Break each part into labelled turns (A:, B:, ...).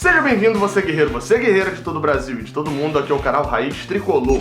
A: Seja bem-vindo, você guerreiro, você guerreira de todo o Brasil e de todo mundo, aqui é o canal Raiz Tricolor.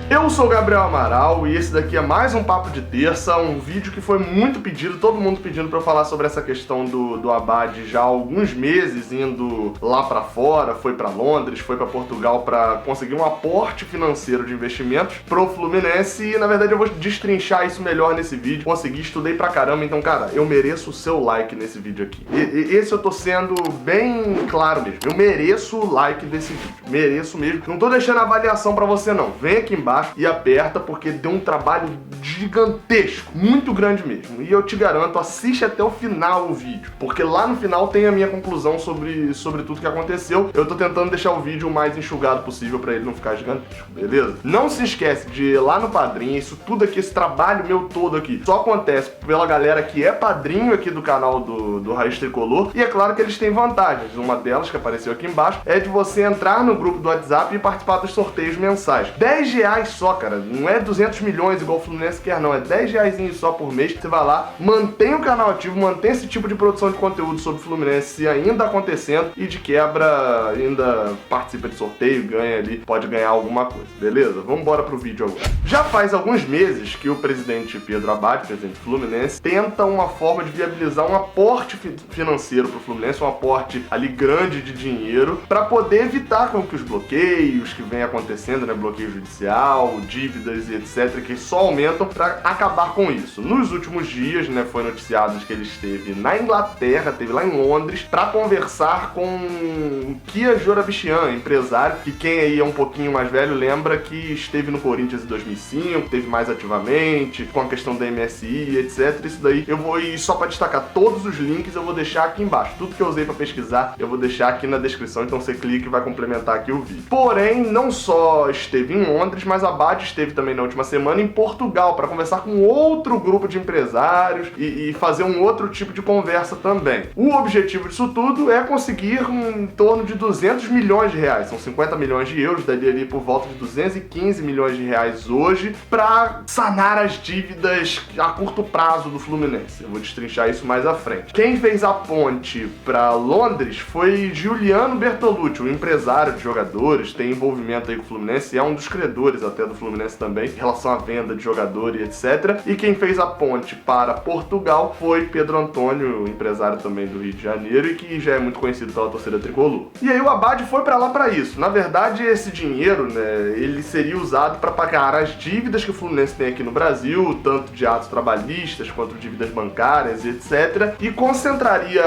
A: Eu sou o Gabriel Amaral e esse daqui é mais um Papo de Terça, um vídeo que foi muito pedido, todo mundo pedindo pra eu falar sobre essa questão do Abad já há alguns meses, indo lá pra fora, foi pra Londres, foi pra Portugal pra conseguir um aporte financeiro de investimentos pro Fluminense e na verdade eu vou destrinchar isso melhor nesse vídeo. Consegui, estudei pra caramba, então cara, eu mereço o seu like nesse vídeo aqui. Esse eu tô sendo bem claro mesmo, eu mereço o like desse vídeo, mereço mesmo. Não tô deixando avaliação pra você não, vem aqui embaixo e aperta, porque deu um trabalho gigantesco, muito grande mesmo. E eu te garanto, assiste até o final o vídeo, porque lá no final tem a minha conclusão sobre tudo que aconteceu. Eu tô tentando deixar o vídeo o mais enxugado possível pra ele não ficar gigantesco, beleza? Não se esquece de ir lá no Padrim, isso tudo aqui, esse trabalho meu todo aqui, só acontece pela galera que é padrinho aqui do canal do Raiz Tricolor, e é claro que eles têm vantagens. Uma delas, que apareceu aqui embaixo, é de você entrar no grupo do WhatsApp e participar dos sorteios mensais. R$10 só, cara, não é 200 milhões igual o Fluminense quer não, é R$10 só por mês. Você vai lá, mantém o canal ativo, mantém esse tipo de produção de conteúdo sobre o Fluminense ainda acontecendo e de quebra ainda participa de sorteio, ganha ali, pode ganhar alguma coisa, beleza? Vamos embora pro vídeo agora. Já faz alguns meses que o presidente Pedro Abad, presidente do Fluminense, tenta uma forma de viabilizar um aporte financeiro pro Fluminense, um aporte ali grande de dinheiro, para poder evitar com que os bloqueios que vem acontecendo, né, bloqueio judicial, dívidas e etc, que só aumentam, para acabar com isso. Nos últimos dias, né, foi noticiado que ele esteve na Inglaterra, esteve lá em Londres, para conversar com o Kia Jorabichian, empresário, que quem aí é um pouquinho mais velho lembra que esteve no Corinthians em 2005, esteve mais ativamente, com a questão da MSI, etc. Isso daí eu vou, e só para destacar todos os links, eu vou deixar aqui embaixo. Tudo que eu usei para pesquisar, eu vou deixar aqui na descrição, então você clica e vai complementar aqui o vídeo. Porém, não só esteve em Londres, mas Abad esteve também na última semana em Portugal para conversar com outro grupo de empresários e fazer um outro tipo de conversa também. O objetivo disso tudo é conseguir em torno de 200 milhões de reais, são 50 milhões de euros, daria ali por volta de 215 milhões de reais hoje, para sanar as dívidas a curto prazo do Fluminense. Eu vou destrinchar isso mais à frente. Quem fez a ponte para Londres foi Giuliano Bertolucci, um empresário de jogadores, tem envolvimento aí com o Fluminense, é um dos credores até do Fluminense também, em relação à venda de jogador e etc. E quem fez a ponte para Portugal foi Pedro Antônio, empresário também do Rio de Janeiro e que já é muito conhecido pela torcida tricolor. E aí o Abad foi para lá para isso. Na verdade, esse dinheiro, né, ele seria usado para pagar as dívidas que o Fluminense tem aqui no Brasil, tanto de atos trabalhistas quanto dívidas bancárias e etc. E concentraria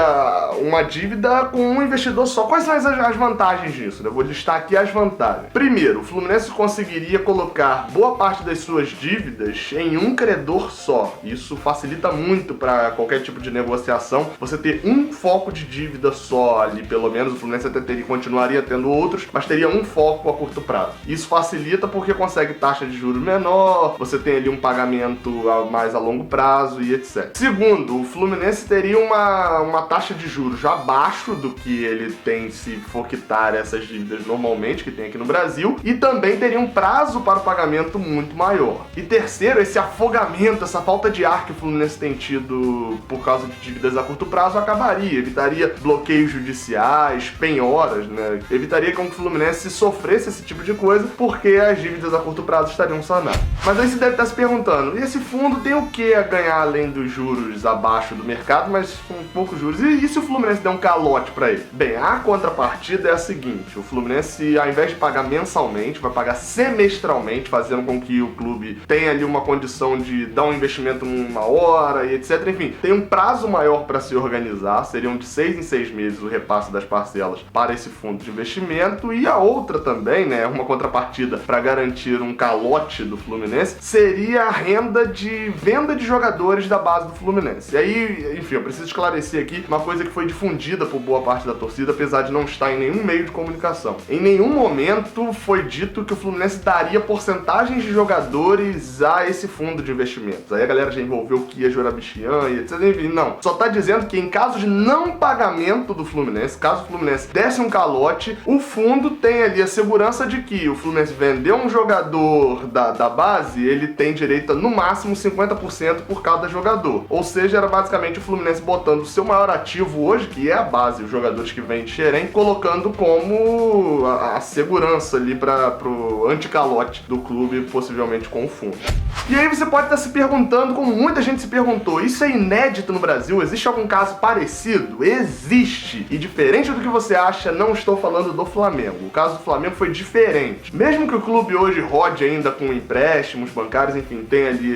A: uma dívida com um investidor só. Quais são as vantagens disso? Eu vou listar aqui as vantagens. Primeiro, o Fluminense conseguiria colocar boa parte das suas dívidas em um credor só. Isso facilita muito para qualquer tipo de negociação. Você ter um foco de dívida só ali, pelo menos, o Fluminense até continuaria tendo outros, mas teria um foco a curto prazo. Isso facilita porque consegue taxa de juros menor, você tem ali um pagamento mais a longo prazo e etc. Segundo, o Fluminense teria uma taxa de juros abaixo do que ele tem se for quitar essas dívidas normalmente que tem aqui no Brasil, e também teria um prazo para o pagamento muito maior. E terceiro, esse afogamento, essa falta de ar que o Fluminense tem tido por causa de dívidas a curto prazo acabaria, evitaria bloqueios judiciais, penhoras, né? Evitaria que o Fluminense sofresse esse tipo de coisa, porque as dívidas a curto prazo estariam sanadas. Mas aí você deve estar se perguntando, e esse fundo tem o que a ganhar além dos juros abaixo do mercado, mas com poucos juros? E se o Fluminense der um calote para ele? Bem, a contrapartida é a seguinte: o Fluminense, ao invés de pagar mensalmente, vai pagar semestralmente, fazendo com que o clube tenha ali uma condição de dar um investimento numa hora e etc. Enfim, tem um prazo maior para se organizar, seriam de 6 em 6 meses o repasse das parcelas para esse fundo de investimento. E a outra também, né, uma contrapartida para garantir um calote do Fluminense, seria a renda de venda de jogadores da base do Fluminense. E aí, enfim, eu preciso esclarecer aqui uma coisa que foi difundida por boa parte da torcida, apesar de não estar em nenhum meio de comunicação. Em nenhum momento foi dito que o Fluminense daria porcentagens de jogadores a esse esse fundo de investimentos. Aí a galera já envolveu o Kia Jorabichian e etc. Enfim, não. Só tá dizendo que em caso de não pagamento do Fluminense, caso o Fluminense desse um calote, o fundo tem ali a segurança de que o Fluminense vendeu um jogador da base, ele tem direito a no máximo 50% por cada jogador. Ou seja, era basicamente o Fluminense botando o seu maior ativo hoje, que é a base, os jogadores que vêm de Xerém, colocando como a segurança ali pro anticalote do clube, possivelmente com o fundo. E aí você pode estar se perguntando, como muita gente se perguntou, isso é inédito no Brasil? Existe algum caso parecido? Existe! E diferente do que você acha, não estou falando do Flamengo. O caso do Flamengo foi diferente. Mesmo que o clube hoje rode ainda com empréstimos bancários, enfim, tem ali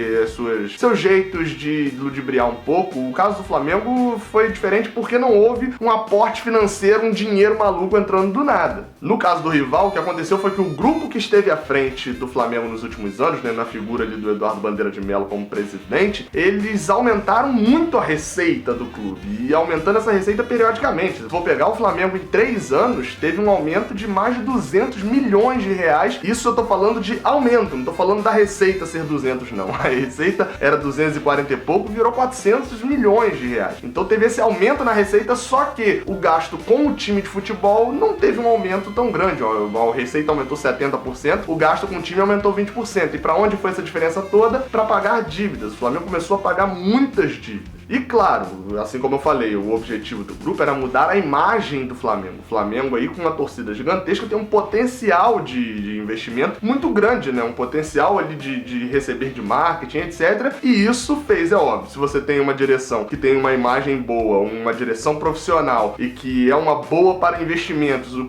A: seus jeitos de ludibriar um pouco, o caso do Flamengo foi diferente porque não houve um aporte financeiro, um dinheiro maluco entrando do nada. No caso do rival, o que aconteceu foi que o grupo que esteve à frente do Flamengo nos últimos anos, né, na figura ali do Eduardo Bandeira de Mello como presidente, eles aumentaram muito a receita do clube, e aumentando essa receita periodicamente. Se eu for pegar o Flamengo em 3 anos, teve um aumento de mais de 200 milhões de reais. Isso eu tô falando de aumento, não tô falando da receita ser 200 não. A receita era 240 e pouco, virou 400 milhões de reais. Então teve esse aumento na receita, só que o gasto com o time de futebol não teve um aumento tão grande. A receita aumentou 70%, o gasto com o time aumentou 20%. E para onde foi essa diferença toda? Para pagar dívidas. O Flamengo começou a pagar muitas dívidas. E claro, assim como eu falei, o objetivo do grupo era mudar a imagem do Flamengo. O Flamengo aí com uma torcida gigantesca tem um potencial de investimento muito grande, né? Um potencial ali de receber de marketing, etc. E isso fez, é óbvio, se você tem uma direção que tem uma imagem boa, uma direção profissional e que é uma boa para investimentos, o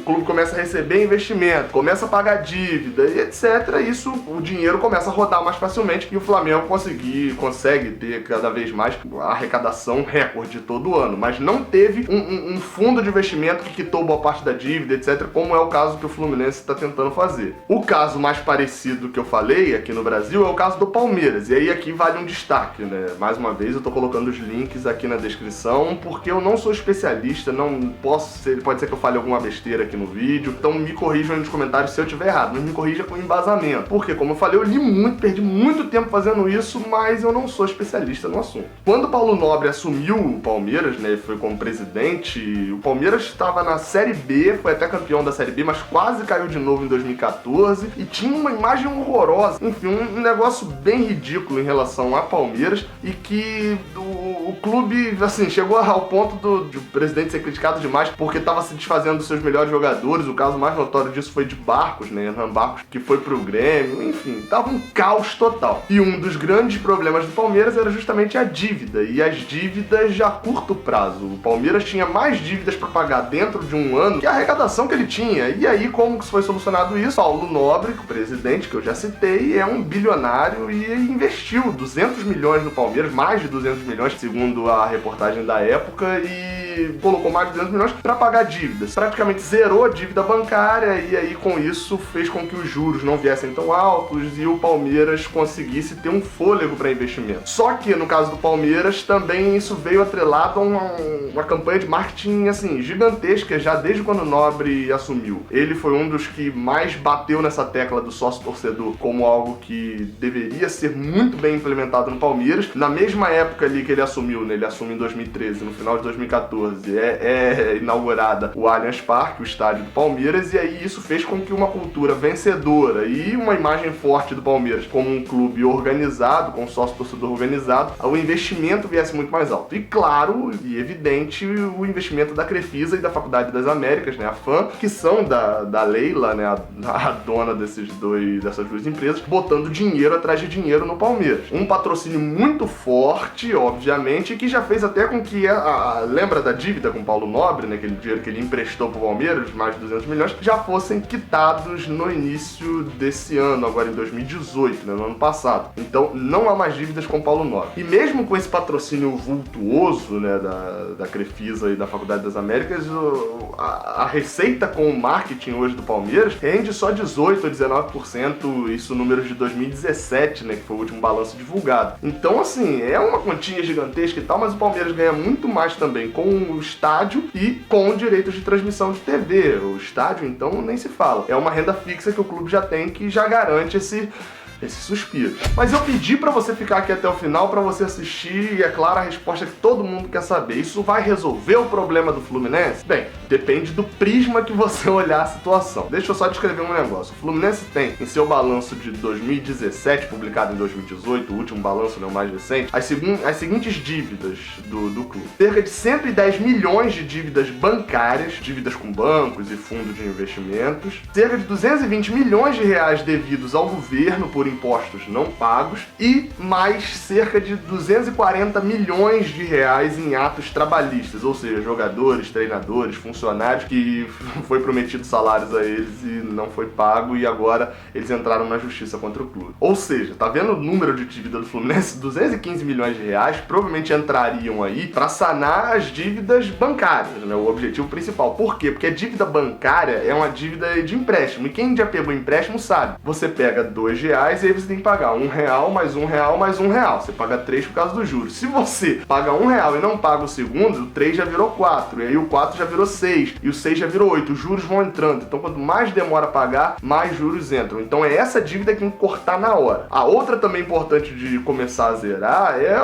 A: clube começa a receber investimento, começa a pagar dívida e etc. Isso, o dinheiro começa a rodar mais facilmente e o Flamengo consegue ter cada vez mais a arrecadação recorde todo ano, mas não teve um fundo de investimento que quitou boa parte da dívida, etc., como é o caso que o Fluminense está tentando fazer. O caso mais parecido que eu falei aqui no Brasil é o caso do Palmeiras, e aí aqui vale um destaque, né? Mais uma vez eu tô colocando os links aqui na descrição, porque eu não sou especialista, pode ser que eu fale alguma besteira aqui no vídeo, então me corrijam aí nos comentários se eu tiver errado, mas me corrija com embasamento, porque como eu falei, eu li muito, perdi muito tempo fazendo isso, mas eu não sou especialista no assunto. Quando o Paulo Nobre assumiu o Palmeiras, né, foi como presidente, o Palmeiras estava na Série B, foi até campeão da Série B, mas quase caiu de novo em 2014 e tinha uma imagem horrorosa, enfim, um negócio bem ridículo em relação a Palmeiras e que o clube, assim, chegou ao ponto do presidente ser criticado demais porque estava se desfazendo dos seus melhores jogadores. O caso mais notório disso foi de Barcos, né, Hernan Barcos, que foi pro Grêmio, enfim, tava um caos total. E um dos grandes problemas do Palmeiras era justamente a dívida, e as dívidas a curto prazo. O Palmeiras tinha mais dívidas para pagar dentro de um ano que a arrecadação que ele tinha. E aí, como que foi solucionado isso? Paulo Nobre, o presidente que eu já citei, é um bilionário e investiu 200 milhões no Palmeiras, mais de 200 milhões, segundo a reportagem da época, e colocou mais de 200 milhões para pagar dívidas. Praticamente zerou a dívida bancária e aí, com isso, fez com que os juros não viessem tão altos e o Palmeiras conseguisse ter um fôlego para investimento. Só que, no caso do Palmeiras, também isso veio atrelado a uma campanha de marketing, assim, gigantesca, já desde quando o Nobre assumiu. Ele foi um dos que mais bateu nessa tecla do sócio-torcedor como algo que deveria ser muito bem implementado no Palmeiras. Na mesma época ali que ele assumiu, né, ele assume em 2013, no final de 2014, é inaugurada o Allianz Parque, o estádio do Palmeiras, e aí isso fez com que uma cultura vencedora e uma imagem forte do Palmeiras como um clube organizado, com sócio-torcedor organizado, o investimento viesse muito mais alto. E claro, e evidente, o investimento da Crefisa e da Faculdade das Américas, né, a FAM, que são da Leila, né, a dona dessas duas empresas, botando dinheiro atrás de dinheiro no Palmeiras. Um patrocínio muito forte, obviamente, que já fez até com que lembra da dívida com o Paulo Nobre, né, aquele dinheiro que ele emprestou pro Palmeiras, mais de 200 milhões, já fossem quitados no início desse ano, agora em 2018, né, no ano passado. Então, não há mais dívidas com o Paulo Nobre. E mesmo com esse patrocínio vultuoso, né, da Crefisa e da Faculdade das Américas, a receita com o marketing hoje do Palmeiras rende só 18% ou 19%, isso números de 2017, né, que foi o último balanço divulgado. Então, assim, é uma quantia gigantesca e tal, mas o Palmeiras ganha muito mais também com o estádio e com direitos de transmissão de TV. O estádio, então, nem se fala. É uma renda fixa que o clube já tem, que já garante esse suspiro. Mas eu pedi pra você ficar aqui até o final pra você assistir e é claro a resposta que todo mundo quer saber. Isso vai resolver o problema do Fluminense? Bem, depende do prisma que você olhar a situação. Deixa eu só descrever um negócio. O Fluminense tem em seu balanço de 2017, publicado em 2018, o último balanço, né, o mais recente, as seguintes dívidas do clube. Cerca de 110 milhões de dívidas bancárias, dívidas com bancos e fundos de investimentos, cerca de 220 milhões de reais devidos ao governo por impostos não pagos e mais cerca de 240 milhões de reais em atos trabalhistas, ou seja, jogadores, treinadores, funcionários que foi prometido salários a eles e não foi pago e agora eles entraram na justiça contra o clube. Ou seja, tá vendo o número de dívida do Fluminense? 215 milhões de reais provavelmente entrariam aí para sanar as dívidas bancárias, né? O objetivo principal. Por quê? Porque a dívida bancária é uma dívida de empréstimo e quem já pegou empréstimo sabe. Você pega R$2 e aí você tem que pagar R$1 mais R$1 mais R$1. Você paga 3 por causa dos juros. Se você paga R$1 e não paga o segundo, o 3 já virou 4, e aí o 4 já virou 6, e o 6 já virou 8. Os juros vão entrando. Então quanto mais demora a pagar, mais juros entram. Então é essa dívida que tem que cortar na hora. A outra também importante de começar a zerar é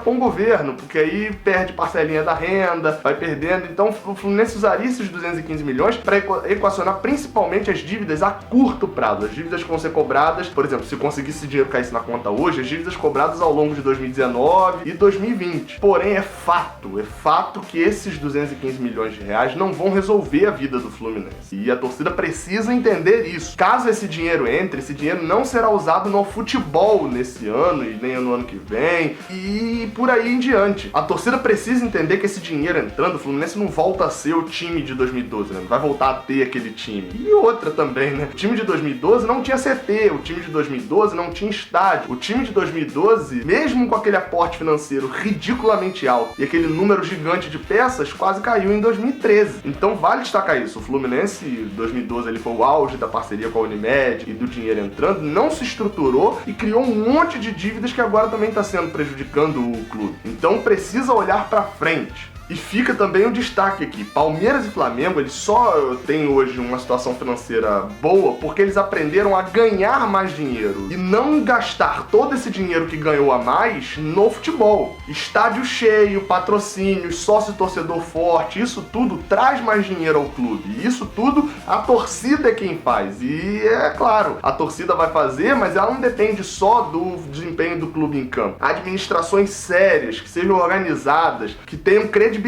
A: com o governo, porque aí perde parcelinha da renda, vai perdendo. Então o Fluminense usaria esses 215 milhões para equacionar principalmente as dívidas a curto prazo, as dívidas que vão ser cobradas, por exemplo, se conseguisse esse dinheiro caísse na conta hoje, as dívidas cobradas ao longo de 2019 e 2020. Porém, é fato que esses 215 milhões de reais não vão resolver a vida do Fluminense. E a torcida precisa entender isso. Caso esse dinheiro entre, esse dinheiro não será usado no futebol nesse ano e nem no ano que vem e por aí em diante. A torcida precisa entender que esse dinheiro entrando, o Fluminense não volta a ser o time de 2012, né? Não vai voltar a ter aquele time. E outra também, né? O time de 2012 não tinha CT, o time de 2012 não tinha estádio. O time de 2012, mesmo com aquele aporte financeiro ridiculamente alto e aquele número gigante de peças, quase caiu em 2013. Então vale destacar isso. O Fluminense, 2012, ele foi o auge da parceria com a Unimed e do dinheiro entrando, não se estruturou e criou um monte de dívidas que agora também está sendo prejudicando o clube. Então precisa olhar para frente. E fica também um destaque aqui, Palmeiras e Flamengo, eles só têm hoje uma situação financeira boa porque eles aprenderam a ganhar mais dinheiro e não gastar todo esse dinheiro que ganhou a mais no futebol. Estádio cheio, patrocínio, sócio-torcedor forte, isso tudo traz mais dinheiro ao clube. E isso tudo a torcida é quem faz. E é claro, a torcida vai fazer, mas ela não depende só do desempenho do clube em campo. Administrações sérias, que sejam organizadas, que tenham credibilidade,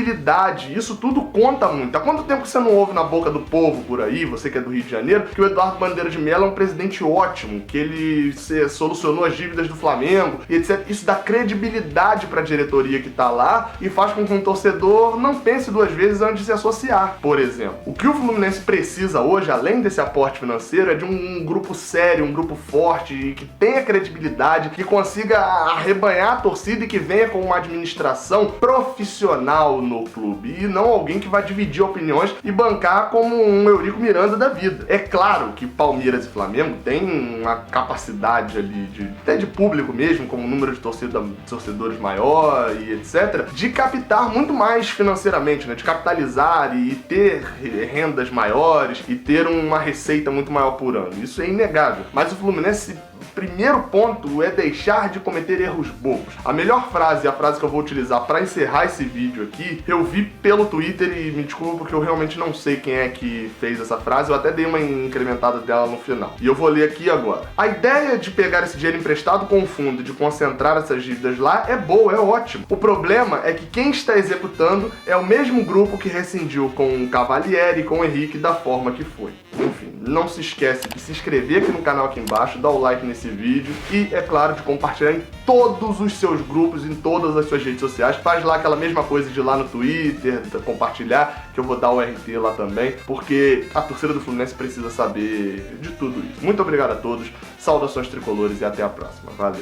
A: isso tudo conta muito. Há quanto tempo você não ouve na boca do povo por aí, você que é do Rio de Janeiro, que o Eduardo Bandeira de Mello é um presidente ótimo, que ele solucionou as dívidas do Flamengo e etc. Isso dá credibilidade para a diretoria que tá lá e faz com que um torcedor não pense duas vezes antes de se associar, por exemplo. O que o Fluminense precisa hoje, além desse aporte financeiro, é de um grupo sério, um grupo forte e que tenha credibilidade, que consiga arrebanhar a torcida e que venha com uma administração profissional no clube e não alguém que vai dividir opiniões e bancar como um Eurico Miranda da vida. É claro que Palmeiras e Flamengo têm uma capacidade ali até de público mesmo, como um número de torcedores maior e etc, de captar muito mais financeiramente, né? De capitalizar e ter rendas maiores e ter uma receita muito maior por ano. Isso é inegável. Mas o Fluminense, primeiro ponto é deixar de cometer erros bobos. A melhor frase, a frase que eu vou utilizar para encerrar esse vídeo aqui, eu vi pelo Twitter e me desculpa porque eu realmente não sei quem é que fez essa frase, eu até dei uma incrementada dela no final. E eu vou ler aqui agora. A ideia de pegar esse dinheiro emprestado com o fundo e de concentrar essas dívidas lá é boa, é ótimo. O problema é que quem está executando é o mesmo grupo que rescindiu com o Cavalieri e com o Henrique da forma que foi. Enfim, não se esquece de se inscrever aqui no canal aqui embaixo, dar o like nesse vídeo e, é claro, de compartilhar em todos os seus grupos, em todas as suas redes sociais. Faz lá aquela mesma coisa de ir lá no Twitter, compartilhar, que eu vou dar o RT lá também, porque a torcida do Fluminense precisa saber de tudo isso. Muito obrigado a todos, saudações tricolores e até a próxima. Valeu!